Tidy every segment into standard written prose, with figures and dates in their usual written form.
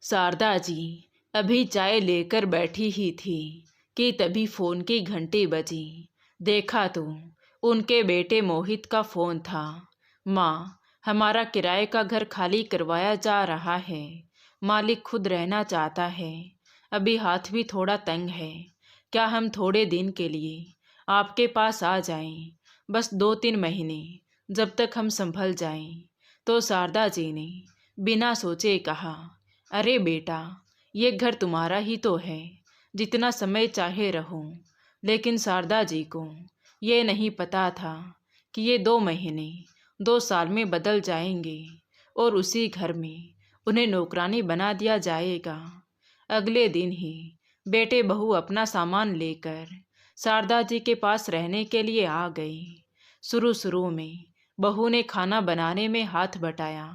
शारदा जी अभी चाय लेकर बैठी ही थी कि तभी फोन की घंटी बजी। देखा तो उनके बेटे मोहित का फोन था। माँ, हमारा किराए का घर खाली करवाया जा रहा है। मालिक खुद रहना चाहता है। अभी हाथ भी थोड़ा तंग है। क्या हम थोड़े दिन के लिए आपके पास आ जाएं? बस 2-3 महीने, जब तक हम संभल जाएं। तो शारदा जी ने बिना सोचे कहा, अरे बेटा, ये घर तुम्हारा ही तो है, जितना समय चाहे रहो। लेकिन शारदा जी को ये नहीं पता था कि ये 2 महीने 2 साल में बदल जाएंगे और उसी घर में उन्हें नौकरानी बना दिया जाएगा। अगले दिन ही बेटे बहू अपना सामान लेकर शारदा जी के पास रहने के लिए आ गए। शुरू शुरू में बहू ने खाना बनाने में हाथ बटाया।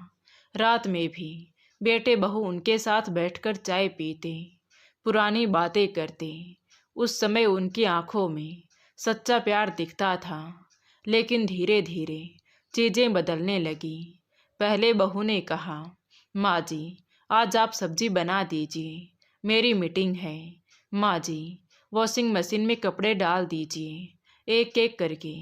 रात में भी बेटे बहू उनके साथ बैठकर चाय पीते, पुरानी बातें करते। उस समय उनकी आंखों में सच्चा प्यार दिखता था। लेकिन धीरे धीरे चीज़ें बदलने लगी। पहले बहू ने कहा, माँ जी, आज आप सब्जी बना दीजिए, मेरी मीटिंग है। माँ जी, वॉशिंग मशीन में कपड़े डाल दीजिए। एक एक करके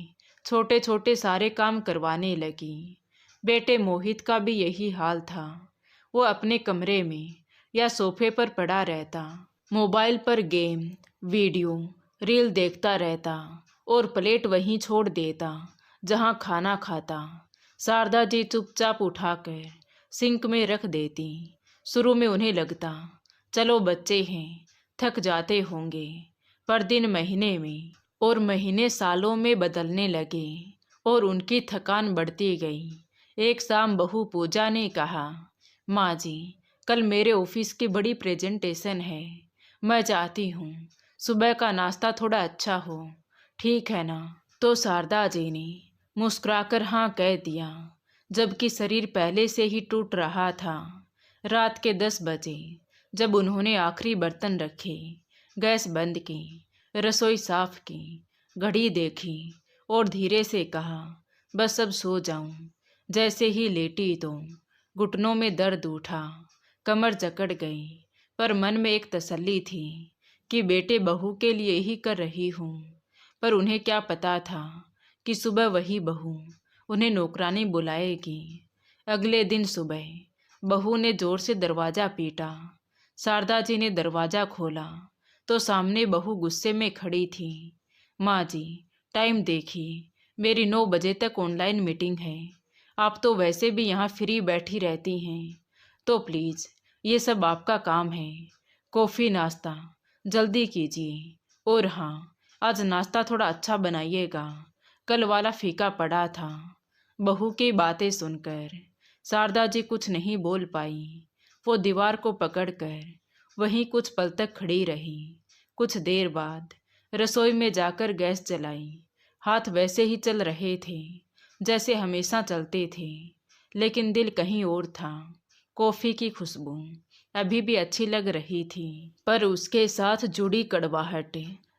छोटे छोटे सारे काम करवाने लगी। बेटे मोहित का भी यही हाल था। वो अपने कमरे में या सोफे पर पड़ा रहता, मोबाइल पर गेम, वीडियो, रील देखता रहता और प्लेट वहीं छोड़ देता जहां खाना खाता। शारदा जी चुपचाप उठाकर सिंक में रख देती। शुरू में उन्हें लगता, चलो बच्चे हैं, थक जाते होंगे। पर दिन महीने में और महीने सालों में बदलने लगे और उनकी थकान बढ़ती गई। एक शाम बहू पूजा ने कहा, माँ जी, कल मेरे ऑफिस की बड़ी प्रेजेंटेशन है। मैं चाहती हूँ सुबह का नाश्ता थोड़ा अच्छा हो, ठीक है ना? तो शारदा जी ने मुस्कुराकर हाँ कह दिया, जबकि शरीर पहले से ही टूट रहा था। रात के 10 बजे जब उन्होंने आखिरी बर्तन रखे, गैस बंद की, रसोई साफ की, घड़ी देखी और धीरे से कहा, बस अब सो जाऊं। जैसे ही लेटी तो घुटनों में दर्द उठा, कमर जकड़ गई। पर मन में एक तसल्ली थी कि बेटे बहू के लिए ही कर रही हूँ। पर उन्हें क्या पता था कि सुबह वही बहू उन्हें नौकरानी बुलाएगी। अगले दिन सुबह बहू ने जोर से दरवाज़ा पीटा। शारदा जी ने दरवाज़ा खोला तो सामने बहू गुस्से में खड़ी थी। माँ जी, टाइम देखिए, मेरी 9 बजे तक ऑनलाइन मीटिंग है। आप तो वैसे भी यहाँ फ्री बैठी रहती हैं, तो प्लीज़ ये सब आपका काम है। कॉफ़ी नाश्ता जल्दी कीजिए। और हाँ, आज नाश्ता थोड़ा अच्छा बनाइएगा, कल वाला फीका पड़ा था। बहू की बातें सुनकर शारदा जी कुछ नहीं बोल पाई। वो दीवार को पकड़कर वहीं कुछ पल तक खड़ी रही। कुछ देर बाद रसोई में जाकर गैस जलाई। हाथ वैसे ही चल रहे थे जैसे हमेशा चलते थे, लेकिन दिल कहीं और था। कॉफ़ी की खुशबू अभी भी अच्छी लग रही थी, पर उसके साथ जुड़ी कड़वाहट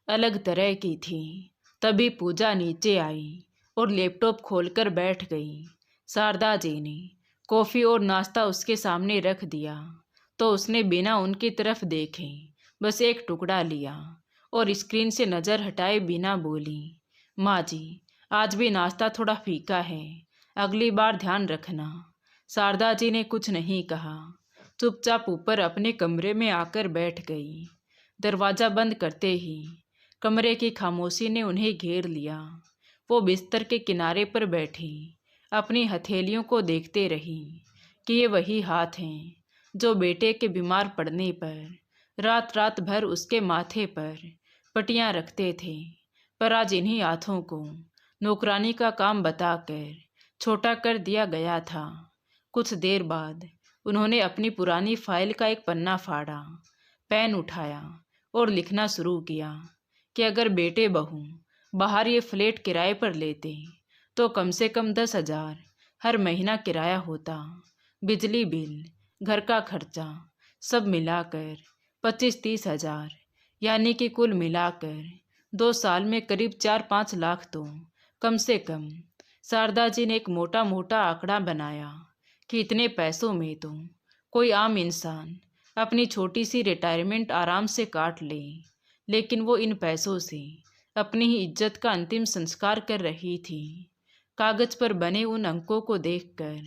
अलग तरह की थी। तभी पूजा नीचे आई और लैपटॉप खोलकर बैठ गई। शारदा जी ने कॉफ़ी और नाश्ता उसके सामने रख दिया तो उसने बिना उनकी तरफ देखे बस एक टुकड़ा लिया और स्क्रीन से नज़र हटाए बिना बोली, माँ जी, आज भी नाश्ता थोड़ा फीका है, अगली बार ध्यान रखना। शारदा जी ने कुछ नहीं कहा, चुपचाप ऊपर अपने कमरे में आकर बैठ गई। दरवाज़ा बंद करते ही कमरे की खामोशी ने उन्हें घेर लिया। वो बिस्तर के किनारे पर बैठी अपनी हथेलियों को देखते रही कि ये वही हाथ हैं जो बेटे के बीमार पड़ने पर रात रात भर उसके माथे पर पट्टियाँ रखते थे। पर आज इन्हीं हाथों को नौकरानी का काम बताकर छोटा कर दिया गया था। कुछ देर बाद उन्होंने अपनी पुरानी फाइल का एक पन्ना फाड़ा, पेन उठाया और लिखना शुरू किया कि अगर बेटे बहू बाहर ये फ्लैट किराए पर लेते तो कम से कम 10,000 हर महीना किराया होता। बिजली बिल, घर का खर्चा सब मिलाकर 25-30 हज़ार, यानी कि कुल मिलाकर 2 साल में करीब 4-5 लाख तो कम से कम। शारदा जी ने एक मोटा मोटा आंकड़ा बनाया कि इतने पैसों में तो कोई आम इंसान अपनी छोटी सी रिटायरमेंट आराम से काट ले, लेकिन वो इन पैसों से अपनी ही इज्जत का अंतिम संस्कार कर रही थी। कागज पर बने उन अंकों को देखकर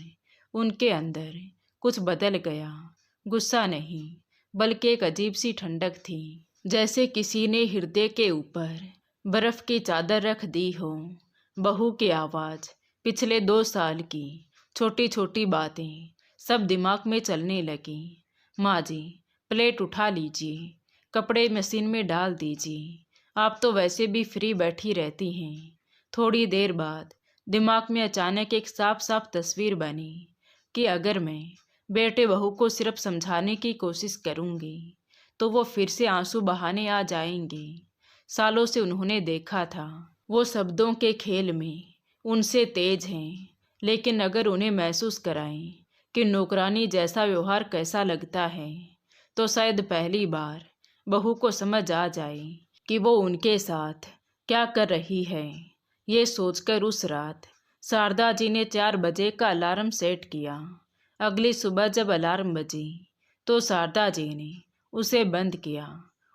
उनके अंदर कुछ बदल गया। गुस्सा नहीं, बल्कि एक अजीब सी ठंडक थी, जैसे किसी ने हृदय के ऊपर बर्फ की चादर रख दी हो। बहू की आवाज़, पिछले 2 साल की छोटी छोटी बातें सब दिमाग में चलने लगी। माँ जी, प्लेट उठा लीजिए, कपड़े मशीन में डाल दीजिए, आप तो वैसे भी फ्री बैठी रहती हैं। थोड़ी देर बाद दिमाग में अचानक एक साफ साफ तस्वीर बनी कि अगर मैं बेटे बहू को सिर्फ समझाने की कोशिश करूंगी तो वो फिर से आंसू बहाने आ जाएंगे। सालों से उन्होंने देखा था, वो शब्दों के खेल में उनसे तेज हैं, लेकिन अगर उन्हें महसूस कराएं कि नौकरानी जैसा व्यवहार कैसा लगता है, तो शायद पहली बार बहू को समझ आ जाए कि वो उनके साथ क्या कर रही है। ये सोचकर उस रात शारदा जी ने 4 बजे का अलार्म सेट किया। अगली सुबह जब अलार्म बजी तो शारदा जी ने उसे बंद किया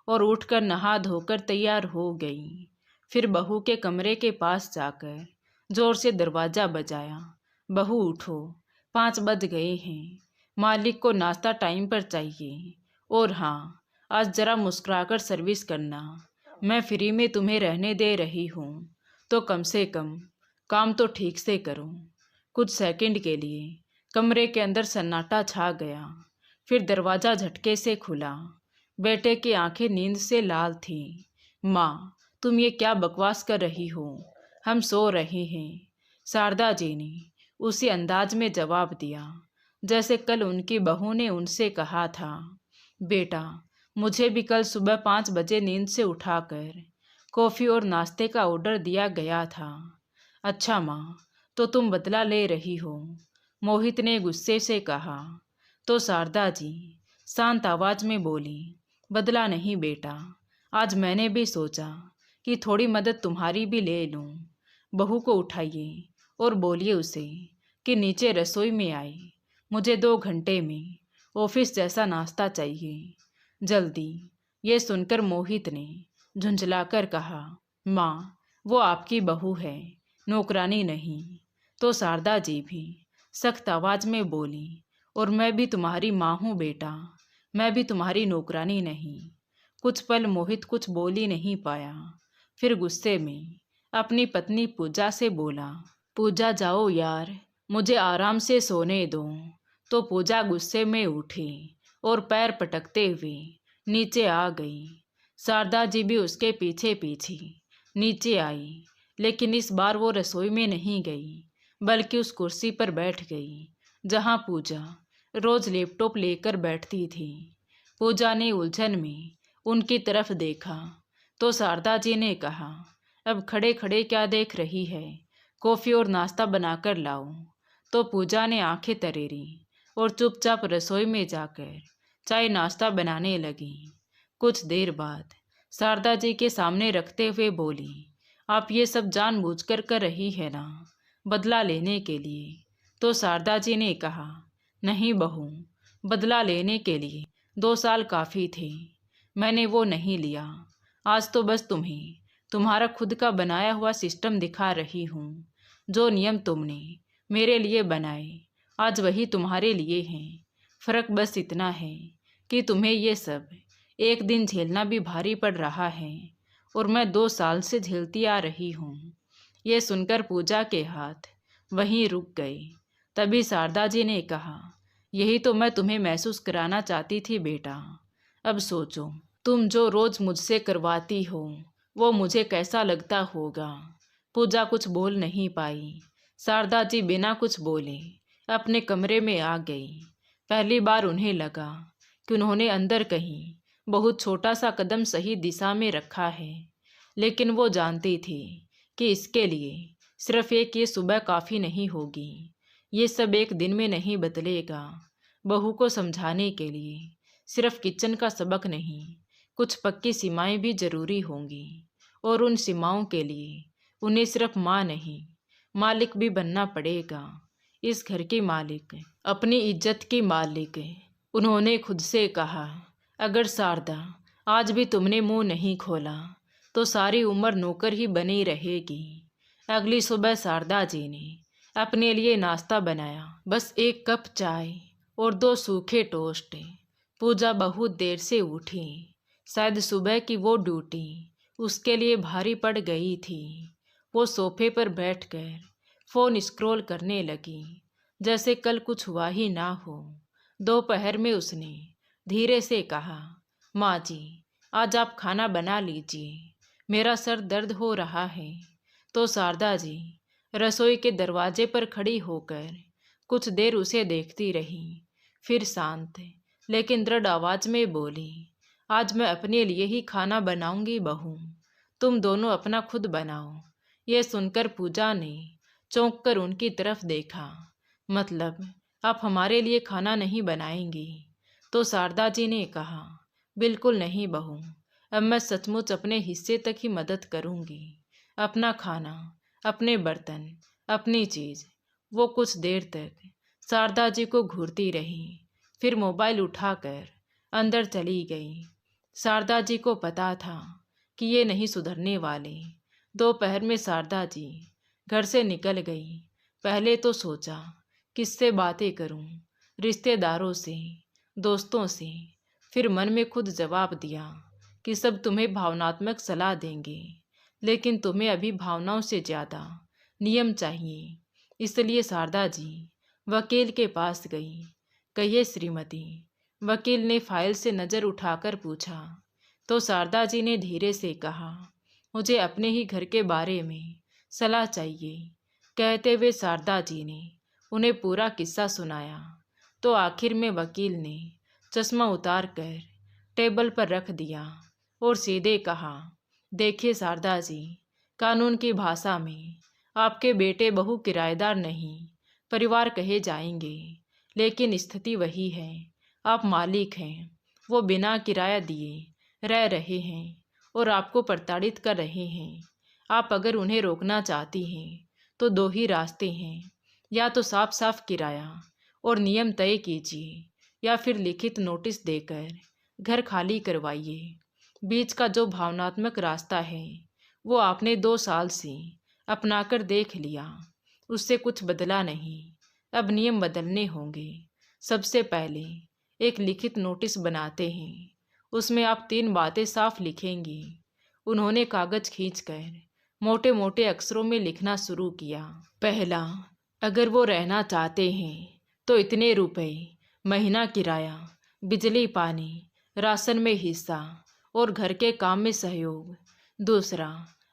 और उठकर नहा धोकर तैयार हो गई। फिर बहू के कमरे के पास जाकर जोर से दरवाज़ा बजाया। बहू उठो, 5 बज गए हैं, मालिक को नाश्ता टाइम पर चाहिए। और हाँ, आज ज़रा मुस्कुराकर सर्विस करना, मैं फ्री में तुम्हें रहने दे रही हूँ, तो कम से कम काम तो ठीक से करो। कुछ सेकंड के लिए कमरे के अंदर सन्नाटा छा गया। फिर दरवाज़ा झटके से खुला। बेटे की आंखें नींद से लाल थीं। माँ, तुम ये क्या बकवास कर रही हो, हम सो रहे हैं, शारदा जी ने उसी अंदाज में जवाब दिया जैसे कल उनकी बहू ने उनसे कहा था। बेटा, मुझे भी कल सुबह 5 बजे नींद से उठाकर कॉफ़ी और नाश्ते का ऑर्डर दिया गया था। अच्छा माँ, तो तुम बदला ले रही हो, मोहित ने गुस्से से कहा। तो शारदा जी शांत आवाज में बोली, बदला नहीं बेटा, आज मैंने भी सोचा कि थोड़ी मदद तुम्हारी भी ले लूं। बहू को उठाइए और बोलिए उसे कि नीचे रसोई में आए, मुझे 2 घंटे में ऑफिस जैसा नाश्ता चाहिए, जल्दी। ये सुनकर मोहित ने झुंझलाकर कहा, माँ, वो आपकी बहू है, नौकरानी नहीं। तो शारदा जी भी सख्त आवाज में बोली, और मैं भी तुम्हारी माँ हूँ बेटा, मैं भी तुम्हारी नौकरानी नहीं। कुछ पल मोहित कुछ बोल ही नहीं पाया। फिर गुस्से में अपनी पत्नी पूजा से बोला, पूजा जाओ यार, मुझे आराम से सोने दो। तो पूजा गुस्से में उठी और पैर पटकते हुए नीचे आ गई। शारदा जी भी उसके पीछे पीछे नीचे आई, लेकिन इस बार वो रसोई में नहीं गई, बल्कि उस कुर्सी पर बैठ गई जहां पूजा रोज लैपटॉप लेकर बैठती थी। पूजा ने उलझन में उनकी तरफ देखा तो शारदा जी ने कहा, अब खड़े खड़े क्या देख रही है, कॉफ़ी और नाश्ता बनाकर लाओ। तो पूजा ने आंखें तरेरी और चुपचाप रसोई में जाकर चाय नाश्ता बनाने लगी। कुछ देर बाद शारदा जी के सामने रखते हुए बोली, आप ये सब जानबूझकर कर रही है ना, बदला लेने के लिए। तो शारदा जी ने कहा, नहीं बहू, बदला लेने के लिए 2 साल काफ़ी थे, मैंने वो नहीं लिया। आज तो बस तुम्हें तुम्हारा खुद का बनाया हुआ सिस्टम दिखा रही हूँ। जो नियम तुमने मेरे लिए बनाए, आज वही तुम्हारे लिए हैं। फ़र्क बस इतना है कि तुम्हें ये सब एक दिन झेलना भी भारी पड़ रहा है, और मैं 2 साल से झेलती आ रही हूँ। ये सुनकर पूजा के हाथ वहीं रुक गए। तभी शारदा जी ने कहा, यही तो मैं तुम्हें महसूस कराना चाहती थी बेटा। अब सोचो, तुम जो रोज मुझसे करवाती हो वो मुझे कैसा लगता होगा। पूजा कुछ बोल नहीं पाई। शारदा जी बिना कुछ बोले अपने कमरे में आ गई। पहली बार उन्हें लगा कि उन्होंने अंदर कहीं बहुत छोटा सा कदम सही दिशा में रखा है, लेकिन वो जानती थी कि इसके लिए सिर्फ एक ये सुबह काफ़ी नहीं होगी। ये सब एक दिन में नहीं बदलेगा। बहू को समझाने के लिए सिर्फ किचन का सबक नहीं, कुछ पक्की सीमाएं भी ज़रूरी होंगी, और उन सीमाओं के लिए उन्हें सिर्फ माँ नहीं, मालिक भी बनना पड़ेगा। इस घर की मालिक, अपनी इज्जत की मालिक, उन्होंने खुद से कहा, अगर शारदा आज भी तुमने मुंह नहीं खोला तो सारी उम्र नौकर ही बनी रहेगी। अगली सुबह शारदा जी ने अपने लिए नाश्ता बनाया, बस 1 कप चाय और 2 सूखे टोस्ट। पूजा बहुत देर से उठी, शायद सुबह की वो ड्यूटी उसके लिए भारी पड़ गई थी। वो सोफे पर बैठकर फोन स्क्रॉल करने लगी, जैसे कल कुछ हुआ ही ना हो। दोपहर में उसने धीरे से कहा, माँ जी आज आप खाना बना लीजिए, मेरा सर दर्द हो रहा है। तो शारदा जी रसोई के दरवाजे पर खड़ी होकर कुछ देर उसे देखती रही, फिर शांत लेकिन दृढ़ आवाज में बोली, आज मैं अपने लिए ही खाना बनाऊंगी बहू, तुम दोनों अपना खुद बनाओ। ये सुनकर पूजा ने चौंक कर उनकी तरफ देखा, मतलब आप हमारे लिए खाना नहीं बनाएंगी? तो शारदा जी ने कहा, बिल्कुल नहीं बहू, अब मैं सचमुच अपने हिस्से तक ही मदद करूंगी। अपना खाना, अपने बर्तन, अपनी चीज। वो कुछ देर तक शारदा जी को घूरती रही, फिर मोबाइल उठाकर अंदर चली गई। शारदा जी को पता था कि ये नहीं सुधरने वाले। दोपहर में शारदा जी घर से निकल गई। पहले तो सोचा किससे बातें करूं, रिश्तेदारों से, दोस्तों से। फिर मन में खुद जवाब दिया कि सब तुम्हें भावनात्मक सलाह देंगे, लेकिन तुम्हें अभी भावनाओं से ज़्यादा नियम चाहिए। इसलिए शारदा जी वकील के पास गई। कहिए श्रीमती, वकील ने फाइल से नज़र उठाकर पूछा। तो शारदा जी ने धीरे से कहा, मुझे अपने ही घर के बारे में सलाह चाहिए। कहते हुए शारदा जी ने उन्हें पूरा किस्सा सुनाया। तो आखिर में वकील ने चश्मा उतार कर टेबल पर रख दिया और सीधे कहा, देखिए शारदा जी, कानून की भाषा में आपके बेटे बहू किराएदार नहीं, परिवार कहे जाएंगे, लेकिन स्थिति वही है, आप मालिक हैं। वो बिना किराया दिए रह रहे हैं और आपको प्रताड़ित कर रहे हैं। आप अगर उन्हें रोकना चाहती हैं तो 2 ही रास्ते हैं, या तो साफ साफ किराया और नियम तय कीजिए, या फिर लिखित नोटिस देकर घर खाली करवाइए। बीच का जो भावनात्मक रास्ता है वो आपने 2 साल से अपनाकर देख लिया, उससे कुछ बदला नहीं। अब नियम बदलने होंगे। सबसे पहले एक लिखित नोटिस बनाते हैं, उसमें आप 3 बातें साफ लिखेंगी। उन्होंने कागज खींचकर मोटे मोटे अक्षरों में लिखना शुरू किया। पहला, अगर वो रहना चाहते हैं तो इतने रुपए महीना किराया, बिजली पानी, राशन में हिस्सा और घर के काम में सहयोग। दूसरा,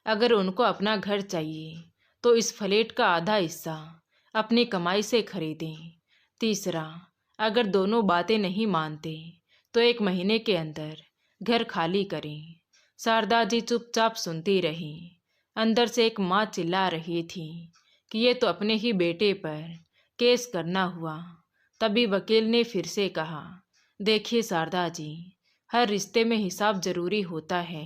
अगर उनको अपना घर चाहिए तो इस फ्लैट का आधा हिस्सा अपनी कमाई से खरीदें। तीसरा, अगर दोनों बातें नहीं मानते तो 1 महीने के अंदर घर खाली करें। शारदा जी चुपचाप सुनती रही। अंदर से एक माँ चिल्ला रही थी कि ये तो अपने ही बेटे पर केस करना हुआ। तभी वकील ने फिर से कहा, देखिए शारदा जी, हर रिश्ते में हिसाब जरूरी होता है,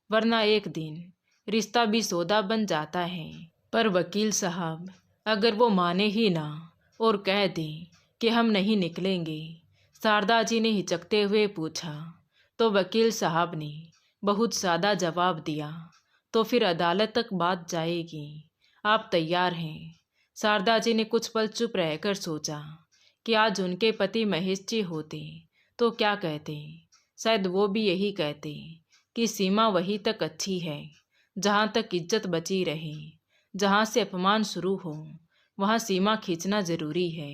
वरना एक दिन रिश्ता भी सौदा बन जाता है। पर वकील साहब, अगर वो माने ही ना और कह दें कि हम नहीं निकलेंगे? शारदा जी ने हिचकते हुए पूछा। तो वकील साहब ने बहुत सादा जवाब दिया, तो फिर अदालत तक बात जाएगी, आप तैयार हैं? शारदा जी ने कुछ पल चुप रहकर सोचा कि आज उनके पति महेश जी होते तो क्या कहते। शायद वो भी यही कहते कि सीमा वहीं तक अच्छी है जहाँ तक इज्जत बची रहे, जहाँ से अपमान शुरू हो वहाँ सीमा खींचना जरूरी है।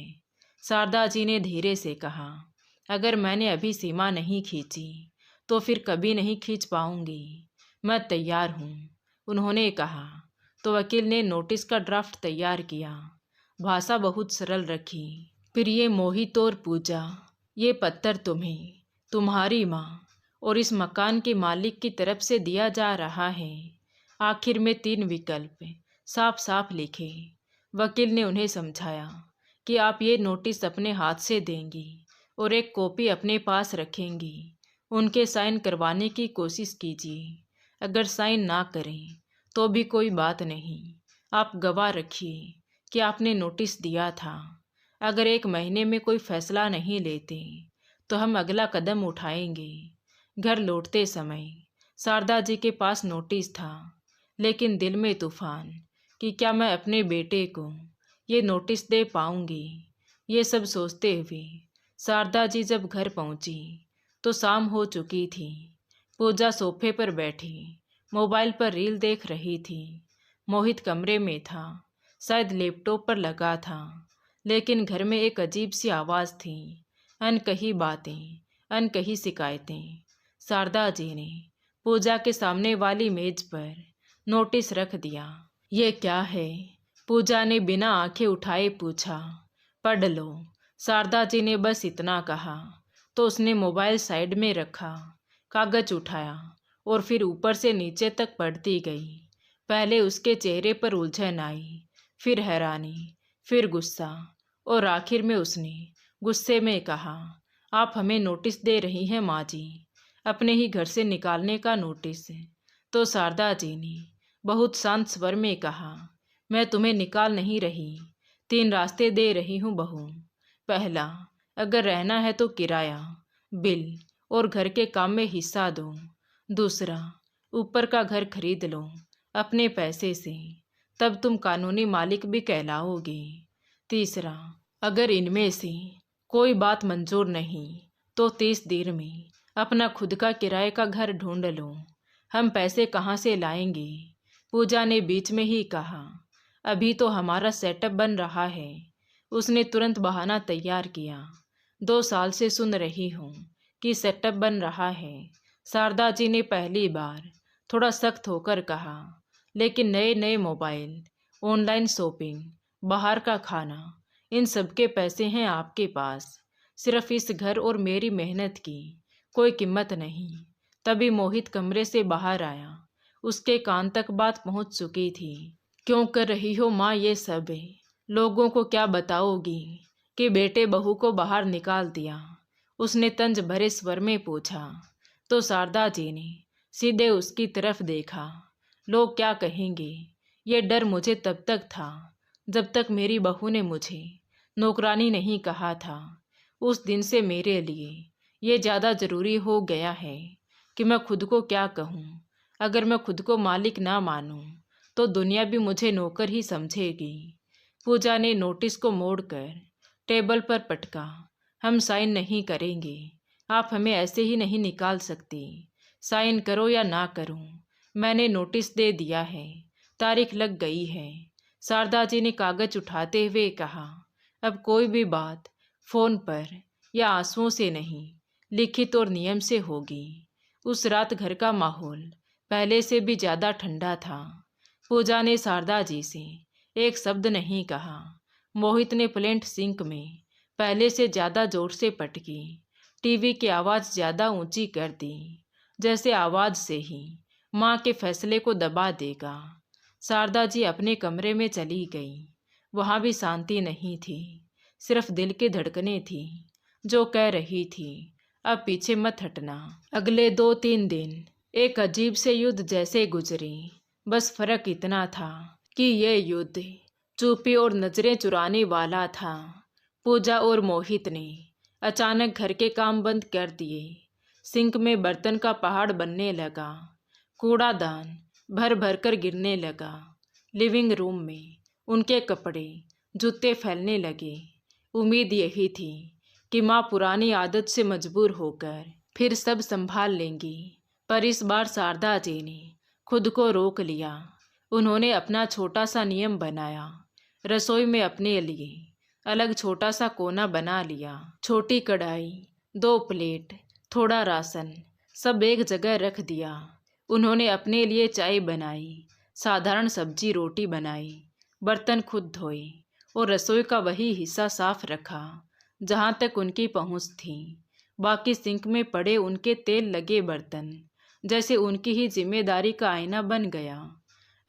शारदा जी ने धीरे से कहा, अगर मैंने अभी सीमा नहीं खींची तो फिर कभी नहीं खींच पाऊंगी। मैं तैयार हूँ, उन्होंने कहा। तो वकील ने नोटिस का ड्राफ्ट तैयार किया। भाषा बहुत सरल रखी। प्रिय मोहित और पूजा, ये पत्थर तुम्हें तुम्हारी माँ और इस मकान के मालिक की तरफ से दिया जा रहा है। आखिर में 3 विकल्प साफ साफ लिखे। वकील ने उन्हें समझाया कि आप ये नोटिस अपने हाथ से देंगी और एक कॉपी अपने पास रखेंगी। उनके साइन करवाने की कोशिश कीजिए। अगर साइन ना करें तो भी कोई बात नहीं, आप गवाह रखिए कि आपने नोटिस दिया था। अगर 1 महीने में कोई फैसला नहीं लेते तो हम अगला कदम उठाएंगे। घर लौटते समय शारदा जी के पास नोटिस था, लेकिन दिल में तूफान कि क्या मैं अपने बेटे को ये नोटिस दे पाऊंगी। ये सब सोचते हुए शारदा जी जब घर पहुंची तो शाम हो चुकी थी। पूजा सोफे पर बैठी मोबाइल पर रील देख रही थी। मोहित कमरे में था, शायद लैपटॉप पर लगा था, लेकिन घर में एक अजीब सी आवाज़ थी। अनकही बातें, अनकही शिकायतें। शारदा जी ने पूजा के सामने वाली मेज पर नोटिस रख दिया। ये क्या है? पूजा ने बिना आंखें उठाए पूछा। पढ़ लो, शारदा जी ने बस इतना कहा तो उसने मोबाइल साइड में रखा, कागज उठाया और फिर ऊपर से नीचे तक पढ़ती गई। पहले उसके चेहरे पर उलझन आई, फिर हैरानी, फिर गुस्सा, और आखिर में उसने गुस्से में कहा, आप हमें नोटिस दे रही हैं माँ जी, अपने ही घर से निकालने का नोटिस। तो शारदा जी ने बहुत शांत स्वर में कहा, मैं तुम्हें निकाल नहीं रही, 3 रास्ते दे रही हूँ बहू। पहला, अगर रहना है तो किराया, बिल और घर के काम में हिस्सा दो। दूसरा, ऊपर का घर खरीद लो अपने पैसे से, तब तुम कानूनी मालिक भी कहलाओगे। तीसरा, अगर इनमें से कोई बात मंजूर नहीं तो 30 दिन में अपना खुद का किराए का घर ढूंढ लो। हम पैसे कहाँ से लाएंगे? पूजा ने बीच में ही कहा, अभी तो हमारा सेटअप बन रहा है। उसने तुरंत बहाना तैयार किया, 2 साल से सुन रही हूँ कि सेटअप बन रहा है। शारदा जी ने पहली बार थोड़ा सख्त होकर कहा, लेकिन नए नए मोबाइल, ऑनलाइन शॉपिंग, बाहर का खाना, इन सब के पैसे हैं आपके पास, सिर्फ इस घर और मेरी मेहनत की कोई कीमत नहीं। तभी मोहित कमरे से बाहर आया। उसके कान तक बात पहुंच चुकी थी। क्यों कर रही हो माँ ये सब? लोगों को क्या बताओगी कि बेटे बहू को बाहर निकाल दिया? उसने तंज भरे स्वर में पूछा। तो शारदा जी ने सीधे उसकी तरफ देखा। लोग क्या कहेंगे, ये डर मुझे तब तक था जब तक मेरी बहू ने मुझे नौकरानी नहीं कहा था। उस दिन से मेरे लिए ये ज़्यादा ज़रूरी हो गया है कि मैं खुद को क्या कहूँ। अगर मैं खुद को मालिक ना मानूँ तो दुनिया भी मुझे नौकर ही समझेगी। पूजा ने नोटिस को मोड़कर टेबल पर पटका। हम साइन नहीं करेंगे, आप हमें ऐसे ही नहीं निकाल सकती। साइन करो या ना करो, मैंने नोटिस दे दिया है, तारीख लग गई है। शारदा जी ने कागज उठाते हुए कहा, अब कोई भी बात फोन पर या आंसुओं से नहीं, लिखित और नियम से होगी। उस रात घर का माहौल पहले से भी ज़्यादा ठंडा था। पूजा ने शारदा जी से एक शब्द नहीं कहा। मोहित ने प्लेट सिंक में पहले से ज़्यादा जोर से पटकी। टीवी की आवाज़ ज़्यादा ऊंची कर दी, जैसे आवाज़ से ही माँ के फैसले को दबा देगा। शारदा जी अपने कमरे में चली गई। वहाँ भी शांति नहीं थी, सिर्फ दिल की धड़कनें थी जो कह रही थी, अब पीछे मत हटना। अगले 2-3 दिन एक अजीब से युद्ध जैसे गुजरे। बस फर्क इतना था कि ये युद्ध चुप्पी और नजरें चुराने वाला था। पूजा और मोहित ने अचानक घर के काम बंद कर दिए। सिंक में बर्तन का पहाड़ बनने लगा, कूड़ादान भर भर कर गिरने लगा। लिविंग रूम में उनके कपड़े, जूते फैलने लगे। उम्मीद यही थी कि माँ पुरानी आदत से मजबूर होकर फिर सब संभाल लेंगी, पर इस बार शारदा जी ने खुद को रोक लिया। उन्होंने अपना छोटा सा नियम बनाया। रसोई में अपने लिए अलग छोटा सा कोना बना लिया। छोटी कढ़ाई, 2 प्लेट, थोड़ा राशन, सब एक जगह रख दिया। उन्होंने अपने लिए चाय बनाई, साधारण सब्जी रोटी बनाई, बर्तन खुद धोए और रसोई का वही हिस्सा साफ रखा जहाँ तक उनकी पहुँच थी। बाकी सिंक में पड़े उनके तेल लगे बर्तन जैसे उनकी ही जिम्मेदारी का आईना बन गया।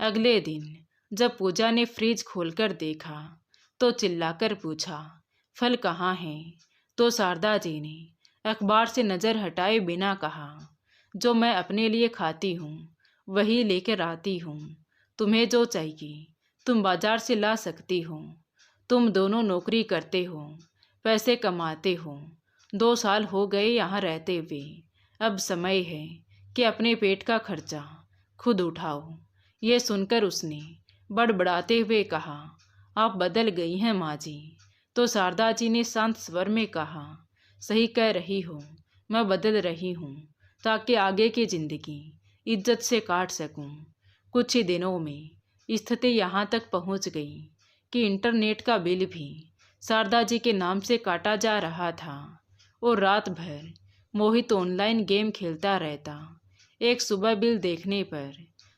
अगले दिन जब पूजा ने फ्रिज खोलकर देखा तो चिल्लाकर पूछा, फल कहाँ हैं? तो शारदा जी ने अखबार से नज़र हटाए बिना कहा, जो मैं अपने लिए खाती हूँ वही लेकर आती हूँ। तुम्हें जो चाहिए तुम बाजार से ला सकती हो। तुम दोनों नौकरी करते हो, पैसे कमाते हो, 2 साल हो गए यहाँ रहते हुए। अब समय है कि अपने पेट का खर्चा खुद उठाओ। ये सुनकर उसने बड़बड़ाते हुए कहा, आप बदल गई हैं माँ जी। तो शारदा जी ने शांत स्वर में कहा, सही कह रही हो, मैं बदल रही हूँ ताकि आगे की जिंदगी इज्जत से काट सकूं। कुछ ही दिनों में स्थिति यहाँ तक पहुँच गई कि इंटरनेट का बिल भी शारदा जी के नाम से काटा जा रहा था और रात भर मोहित ऑनलाइन गेम खेलता रहता। एक सुबह बिल देखने पर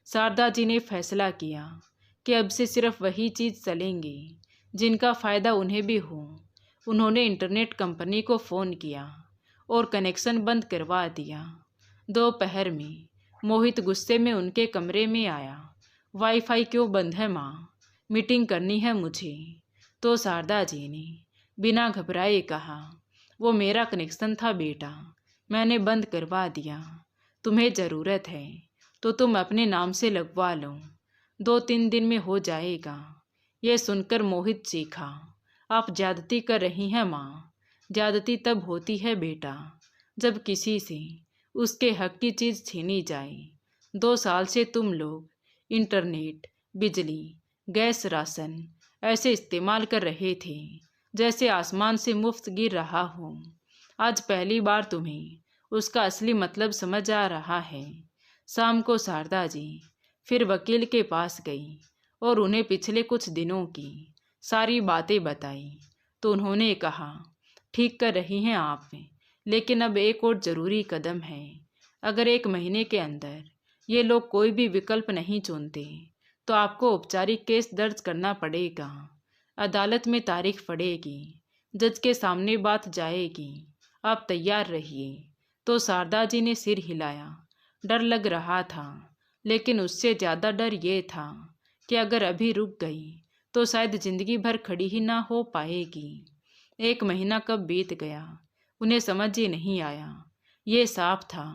शारदा जी ने फैसला किया कि अब से सिर्फ वही चीज़ चलेंगी जिनका फ़ायदा उन्हें भी हो। उन्होंने इंटरनेट कंपनी को फ़ोन किया और कनेक्शन बंद करवा दिया। दोपहर में मोहित गुस्से में उनके कमरे में आया। वाईफाई क्यों बंद है माँ, मीटिंग करनी है मुझे। तो शारदा जी ने बिना घबराए कहा, वो मेरा कनेक्शन था बेटा, मैंने बंद करवा दिया। तुम्हें ज़रूरत है तो तुम अपने नाम से लगवा लो, 2-3 दिन में हो जाएगा। ये सुनकर मोहित चीखा, आप ज्यादती कर रही हैं माँ। ज्यादती तब होती है बेटा जब किसी से उसके हक की चीज़ छीनी जाए। 2 साल से तुम लोग इंटरनेट, बिजली, गैस, राशन ऐसे इस्तेमाल कर रहे थे जैसे आसमान से मुफ्त गिर रहा हो। आज पहली बार तुम्हें उसका असली मतलब समझ आ रहा है। शाम को शारदा जी फिर वकील के पास गई और उन्हें पिछले कुछ दिनों की सारी बातें बताई। तो उन्होंने कहा, ठीक कर रही हैं आप, लेकिन अब एक और ज़रूरी कदम है। अगर 1 महीने के अंदर ये लोग कोई भी विकल्प नहीं चुनते तो आपको औपचारिक केस दर्ज करना पड़ेगा। अदालत में तारीख पड़ेगी, जज के सामने बात जाएगी। आप तैयार रहिए। तो शारदा जी ने सिर हिलाया। डर लग रहा था, लेकिन उससे ज़्यादा डर ये था कि अगर अभी रुक गई तो शायद ज़िंदगी भर खड़ी ही ना हो पाएगी। 1 महीना कब बीत गया उन्हें समझ ही नहीं आया। ये साफ था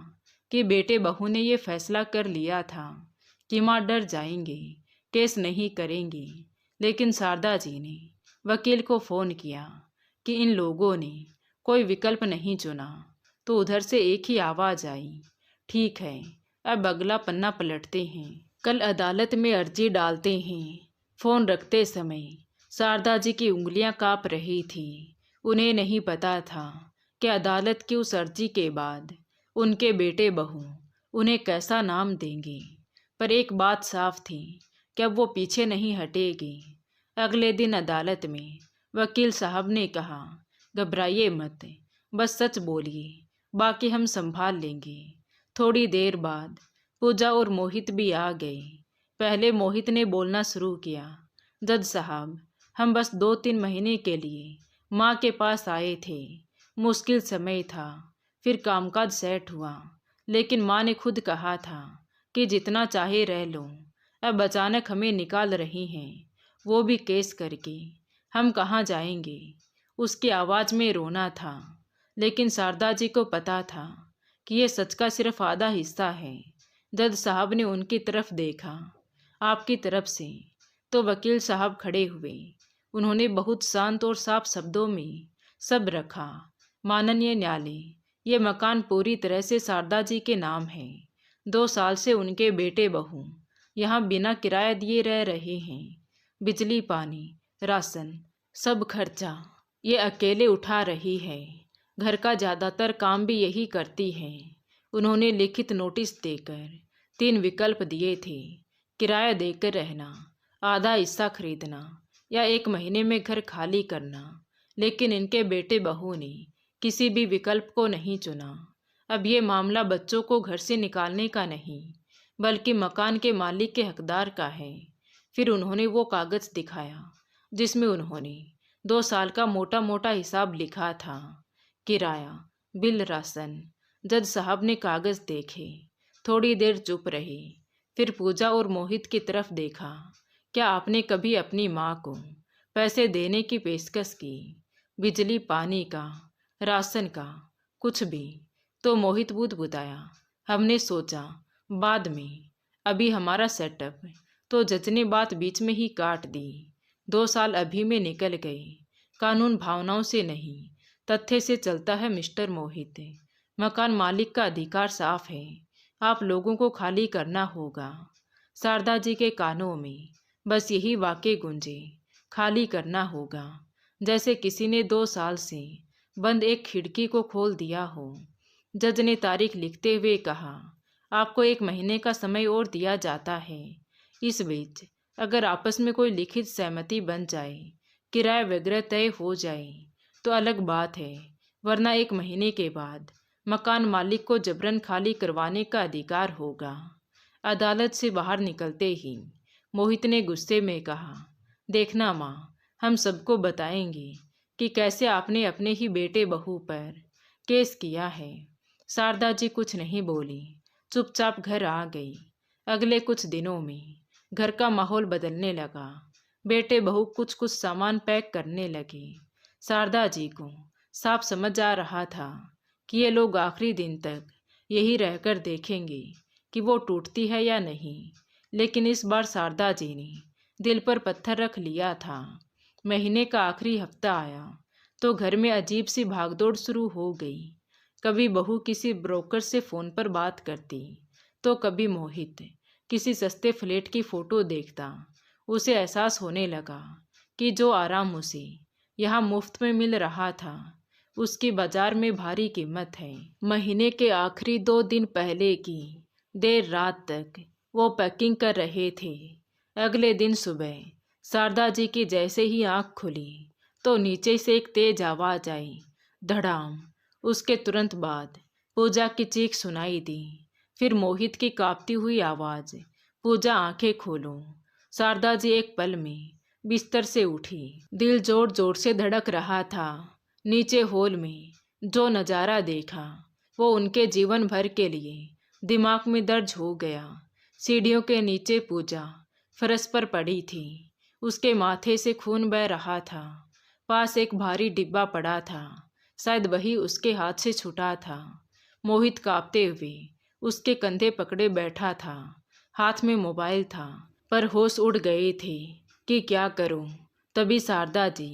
कि बेटे बहू ने ये फैसला कर लिया था कि माँ डर जाएंगे, केस नहीं करेंगे। लेकिन शारदा जी ने वकील को फ़ोन किया कि इन लोगों ने कोई विकल्प नहीं चुना। तो उधर से एक ही आवाज़ आई, ठीक है, अब अगला पन्ना पलटते हैं, कल अदालत में अर्जी डालते हैं। फ़ोन रखते समय शारदा जी की उंगलियां काँप रही थी। उन्हें नहीं पता था कि अदालत की उस अर्जी के बाद उनके बेटे बहू उन्हें कैसा नाम देंगे। पर एक बात साफ थी कि अब वो पीछे नहीं हटेगी। अगले दिन अदालत में वकील साहब ने कहा, घबराइए मत, बस सच बोलिए, बाकी हम संभाल लेंगे। थोड़ी देर बाद पूजा और मोहित भी आ गए। पहले मोहित ने बोलना शुरू किया, जज साहब, हम बस 2-3 महीने के लिए माँ के पास आए थे। मुश्किल समय था, फिर कामकाज सेट हुआ, लेकिन माँ ने खुद कहा था कि जितना चाहे रह लो। अब अचानक हमें निकाल रही हैं, वो भी केस करके। हम कहाँ जाएंगे? उसकी आवाज़ में रोना था। लेकिन शारदा जी को पता था कि ये सच का सिर्फ आधा हिस्सा है। जज साहब ने उनकी तरफ देखा, आपकी तरफ से। तो वकील साहब खड़े हुए। उन्होंने बहुत शांत और साफ शब्दों में सब रखा, माननीय न्यायालय, ये मकान पूरी तरह से शारदा जी के नाम है। 2 साल से उनके बेटे बहू यहाँ बिना किराया दिए रह रहे हैं। बिजली, पानी, राशन, सब खर्चा ये अकेले उठा रही है। घर का ज़्यादातर काम भी यही करती है। उन्होंने लिखित नोटिस देकर 3 विकल्प दिए थे, किराया देकर रहना, आधा हिस्सा खरीदना या 1 महीने में घर खाली करना। लेकिन इनके बेटे बहू ने किसी भी विकल्प को नहीं चुना। अब ये मामला बच्चों को घर से निकालने का नहीं, बल्कि मकान के मालिक के हकदार का है। फिर उन्होंने वो कागज़ दिखाया जिसमें उन्होंने 2 साल का मोटा मोटा हिसाब लिखा था, किराया, बिल, राशन। जज साहब ने कागज़ देखे, थोड़ी देर चुप रहे, फिर पूजा और मोहित की तरफ देखा। क्या आपने कभी अपनी माँ को पैसे देने की पेशकश की? बिजली, पानी का, राशन का, कुछ भी? तो मोहित बुदबुदाया, हमने सोचा बाद में, अभी हमारा सेटअप। तो जज ने बात बीच में ही काट दी। 2 साल अभी में निकल गए, कानून भावनाओं से नहीं, तथ्य से चलता है मिस्टर मोहित। मकान मालिक का अधिकार साफ है, आप लोगों को खाली करना होगा। शारदा जी के कानों में बस यही वाक्य गूंजे, खाली करना होगा, जैसे किसी ने 2 साल से बंद एक खिड़की को खोल दिया हो। जज ने तारीख लिखते हुए कहा, आपको 1 महीने का समय और दिया जाता है। इस बीच अगर आपस में कोई लिखित सहमति बन जाए, किराया वगैरह तय हो जाए तो अलग बात है, वरना 1 महीने के बाद मकान मालिक को जबरन खाली करवाने का अधिकार होगा। अदालत से बाहर निकलते ही मोहित ने गुस्से में कहा, देखना माँ, हम सबको बताएंगे कि कैसे आपने अपने ही बेटे बहू पर केस किया है। शारदा जी कुछ नहीं बोली, चुपचाप घर आ गई। अगले कुछ दिनों में घर का माहौल बदलने लगा। बेटे बहू कुछ कुछ सामान पैक करने लगे। शारदा जी को साफ समझ आ रहा था कि ये लोग आखिरी दिन तक यही रहकर देखेंगे कि वो टूटती है या नहीं। लेकिन इस बार शारदा जी ने दिल पर पत्थर रख लिया था। महीने का आखिरी हफ्ता आया तो घर में अजीब सी भागदौड़ शुरू हो गई। कभी बहू किसी ब्रोकर से फ़ोन पर बात करती तो कभी मोहित किसी सस्ते फ्लैट की फ़ोटो देखता। उसे एहसास होने लगा कि जो आराम उसे यहाँ मुफ्त में मिल रहा था, उसकी बाजार में भारी कीमत है। महीने के आखिरी 2 दिन पहले की देर रात तक वो पैकिंग कर रहे थे। अगले दिन सुबह शारदा जी की जैसे ही आँख खुली तो नीचे से एक तेज आवाज़ आई, धड़ाम। उसके तुरंत बाद पूजा की चीख सुनाई दी, फिर मोहित की कांपती हुई आवाज़, पूजा आंखें खोलो। शारदा जी एक पल में बिस्तर से उठी। दिल जोर जोर से धड़क रहा था। नीचे हॉल में जो नज़ारा देखा वो उनके जीवन भर के लिए दिमाग में दर्ज हो गया। सीढ़ियों के नीचे पूजा फर्श पर पड़ी थी, उसके माथे से खून बह रहा था। पास एक भारी डिब्बा पड़ा था, शायद वही उसके हाथ से छूटा था। मोहित कांपते हुए उसके कंधे पकड़े बैठा था, हाथ में मोबाइल था, पर होश उड़ गए थे कि क्या करूं। तभी शारदा जी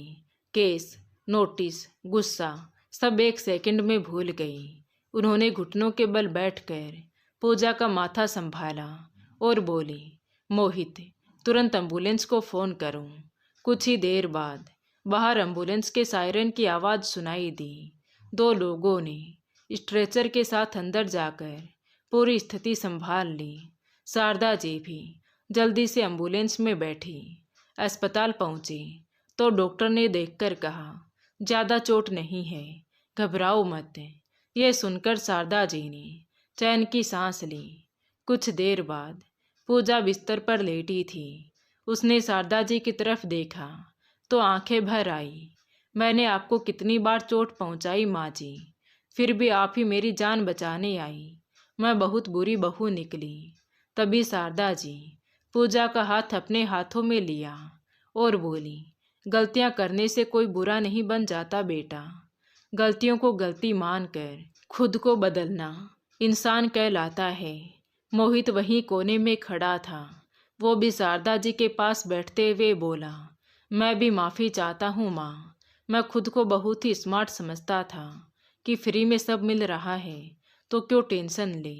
केस, नोटिस, गुस्सा सब 1 सेकंड में भूल गई। उन्होंने घुटनों के बल बैठकर पूजा का माथा संभाला और बोली, मोहित, तुरंत एम्बुलेंस को फ़ोन करो। कुछ ही देर बाद बाहर एम्बुलेंस के सायरन की आवाज़ सुनाई दी। 2 लोगों ने स्ट्रेचर के साथ अंदर जाकर पूरी स्थिति संभाल ली। शारदा जी भी जल्दी से एम्बुलेंस में बैठी। अस्पताल पहुंची तो डॉक्टर ने देखकर कहा, ज़्यादा चोट नहीं है, घबराओ मत। यह सुनकर शारदा जी ने चैन की सांस ली। कुछ देर बाद पूजा बिस्तर पर लेटी थी। उसने शारदा जी की तरफ देखा तो आंखें भर आई। मैंने आपको कितनी बार चोट पहुंचाई माँ जी, फिर भी आप ही मेरी जान बचाने आई। मैं बहुत बुरी बहू निकली। तभी शारदा जी पूजा का हाथ अपने हाथों में लिया और बोली, गलतियां करने से कोई बुरा नहीं बन जाता बेटा। गलतियों को गलती मानकर खुद को बदलना इंसान कहलाता है। मोहित वहीं कोने में खड़ा था। वो भी शारदा जी के पास बैठते हुए बोला, मैं भी माफ़ी चाहता हूँ माँ। मैं खुद को बहुत ही स्मार्ट समझता था कि फ्री में सब मिल रहा है तो क्यों टेंशन ले।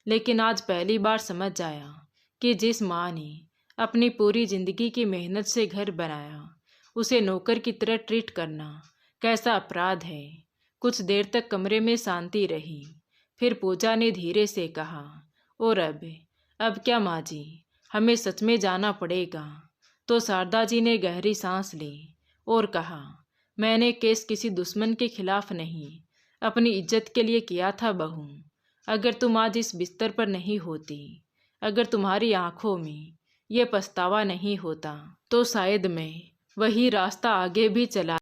लेकिन आज पहली बार समझ आया कि जिस माँ ने अपनी पूरी ज़िंदगी की मेहनत से घर बनाया, उसे नौकर की तरह ट्रीट करना कैसा अपराध है। कुछ देर तक कमरे में शांति रही। फिर पूजा ने धीरे से कहा, और अब क्या माँ जी, हमें सच में जाना पड़ेगा। तो शारदा जी ने गहरी सांस ली और कहा, मैंने केस किसी दुश्मन के खिलाफ नहीं, अपनी इज्जत के लिए किया था बहू। अगर तुम आज इस बिस्तर पर नहीं होती, अगर तुम्हारी आंखों में ये पछतावा नहीं होता, तो शायद मैं वही रास्ता आगे भी चला